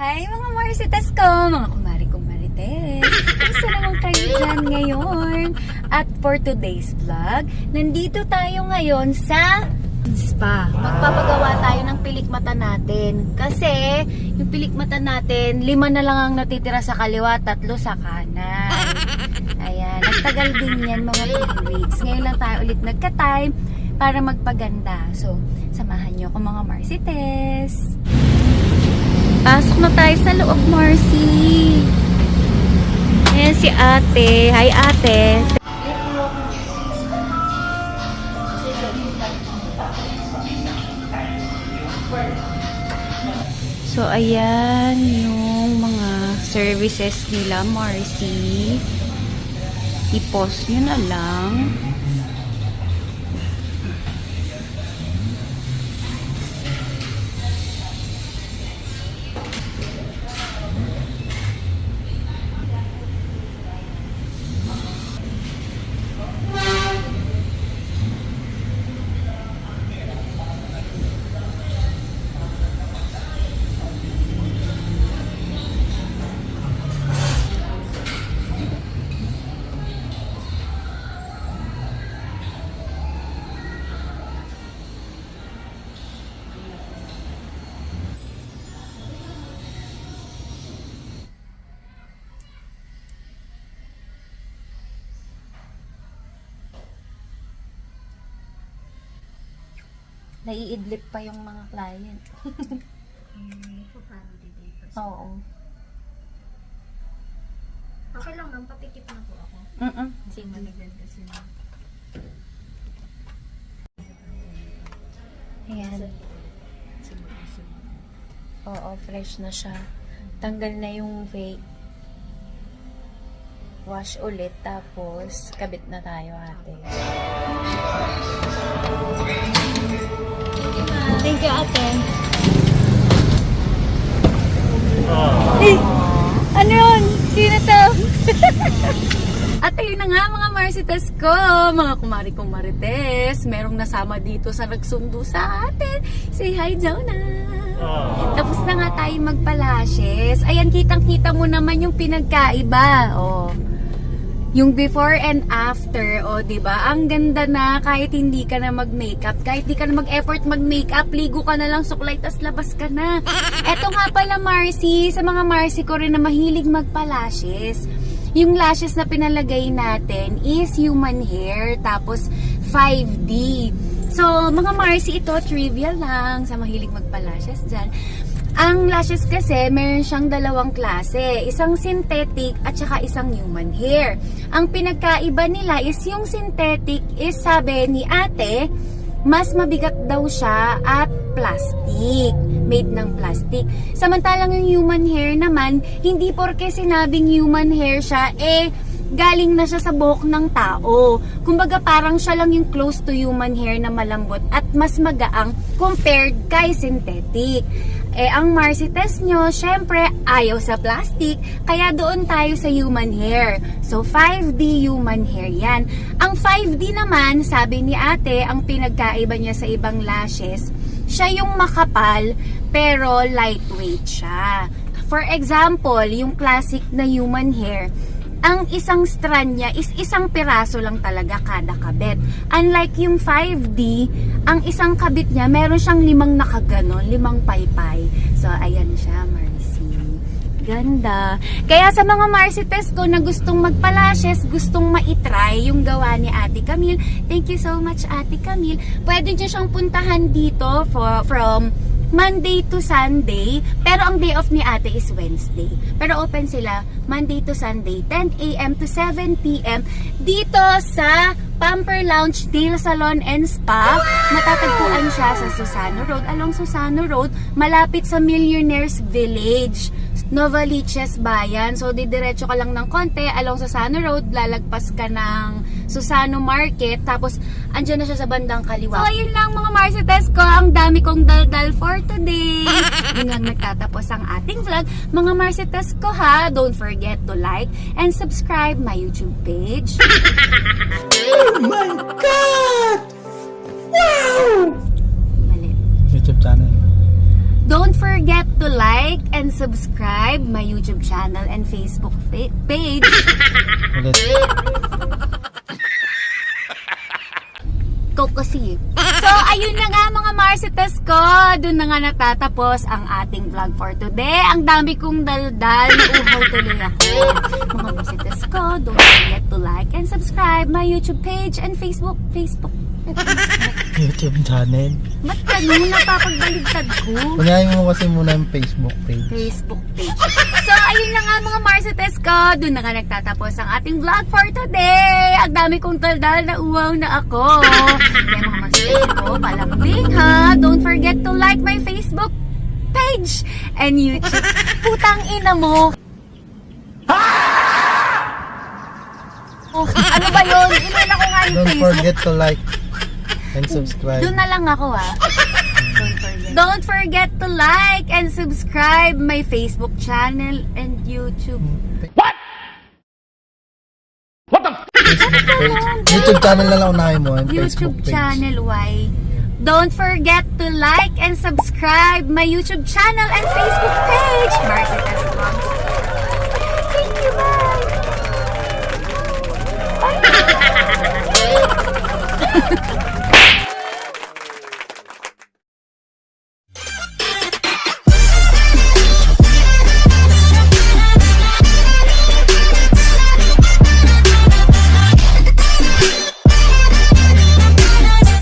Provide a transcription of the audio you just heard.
Hi mga Marcitas ko, mga kumari-kumarites. Gusto naman kayo dyan ngayon. At for today's vlog, nandito tayo ngayon sa spa. Magpapagawa tayo ng pilikmata natin. Kasi yung pilikmata natin, 5 na lang ang natitira sa kaliwa, 3 sa kanan. Ayan, nagtagal din yan mga 3 weeks. Ngayon lang tayo ulit nagka-time para magpaganda. So, samahan nyo ako mga Marcites. Pasok na tayo sa loob, Marcy. Ayan si ate. Hi, ate. So, ayan yung mga services nila, Marcy. I-post nyo na lang. Naiidlip pa yung mga client. Oo. Okay lang ma'am, patikip na po ako. Sige. Malagyan kasi na. Ayan. Oo, fresh na siya. Tanggal na yung fake. Wash ulit, tapos kabit na tayo, ate. Thank you, ate. Hey! Ano yun? Sino to? At ayun na nga mga Marcites ko, mga kumari-kumarites. Merong nasama dito sa nagsundo sa atin. Say hi, Jonah! Tapos na nga tayo magpalashes. Ayan, kitang-kita mo naman yung pinagkaiba. Oh. Yung before and after, o diba? Ang ganda na kahit hindi ka na mag-makeup, kahit hindi ka na mag-effort mag-makeup, ligo ka na lang, suklay, tas labas ka na. Eto nga pala, Marcy, sa mga Marcy ko rin na mahilig magpa-lashes. Yung lashes na pinalagay natin is human hair, tapos 5D. So, mga Marcy, ito trivia lang sa mahilig magpa-lashes dyan. Ang lashes kasi, meron siyang 2 klase. Isang synthetic at saka isang human hair. Ang pinagkaiba nila is yung synthetic is, sabi ni ate, mas mabigat daw siya at plastic. Made ng plastic. Samantalang yung human hair naman, hindi porke sinabing human hair siya, galing na siya sa buhok ng tao. Kumbaga parang siya lang yung close to human hair na malambot at mas magaang compared kay synthetic. Ang Marcites nyo, syempre, ayaw sa plastic, kaya doon tayo sa human hair. So, 5D human hair yan. Ang 5D naman, sabi ni ate, ang pinagkaiba niya sa ibang lashes, siya yung makapal, pero lightweight siya. For example, yung classic na human hair, ang isang strand niya is isang piraso lang talaga kada kabit. Unlike yung 5D, ang isang kabit niya, meron siyang 5 nakaganon, 5 paypay. So, ayan siya, Marcy. Ganda. Kaya sa mga Marcites ko na gustong magpalashes, gustong maitry yung gawa ni Ate Camille, thank you so much, Ate Camille. Pwede niyo siyang puntahan dito from Monday to Sunday, pero ang day off ni ate is Wednesday. Pero open sila Monday to Sunday, 10 a.m. to 7 p.m. dito sa Pamper Lounge Nail Salon and Spa. Matatagpuan siya sa Susano Road, along Susano Road, malapit sa Millionaires Village, Novaliches Bayan. So, didiretso ka lang ng konti along Susano Road, lalagpas ka ng Susano Market, tapos andyan na siya sa bandang kaliwa. So, ayun lang mga Marcites ko, ang dami kong daldal for today. Yun lang nagtatapos ang ating vlog. Mga Marcites ko ha, don't forget to like and subscribe my YouTube page. Oh my God! Wow! Mali. YouTube channel. Don't forget to like and subscribe my YouTube channel and Facebook page. Ulit. Ko kasi. So, ayun na nga mga Marcites ko. Doon na nga natatapos ang ating vlog for today. Ang dami kong daldal. Nauhaw tuloy ako. Mga Marcites ko, don't forget to like and subscribe my YouTube page and Facebook. YouTube channel. Ba't ganun? Napapagbaligtad ko. Unahin mo kasi muna yung Facebook page. Facebook page. So, ayun na nga mga Marcites ko. Doon na nga nagtatapos ang ating vlog for today. Ang dami kong daldal na uwaw na ako. Kaya mga Marcites ko, palambing ha. Don't forget to like my Facebook page and YouTube. Putang ina mo. Oh, ano ba yun? Ilan ako nga yung Don't Facebook. forget to like and subscribe. Doon na lang ako ha. Don't forget to like and subscribe my Facebook channel and YouTube. Facebook page. YouTube channel na lang unahin mo and Facebook YouTube page. channel, why? Don't forget to like and subscribe my YouTube channel and Facebook page. Marcites Vlogs. Thank you, bye! Bye!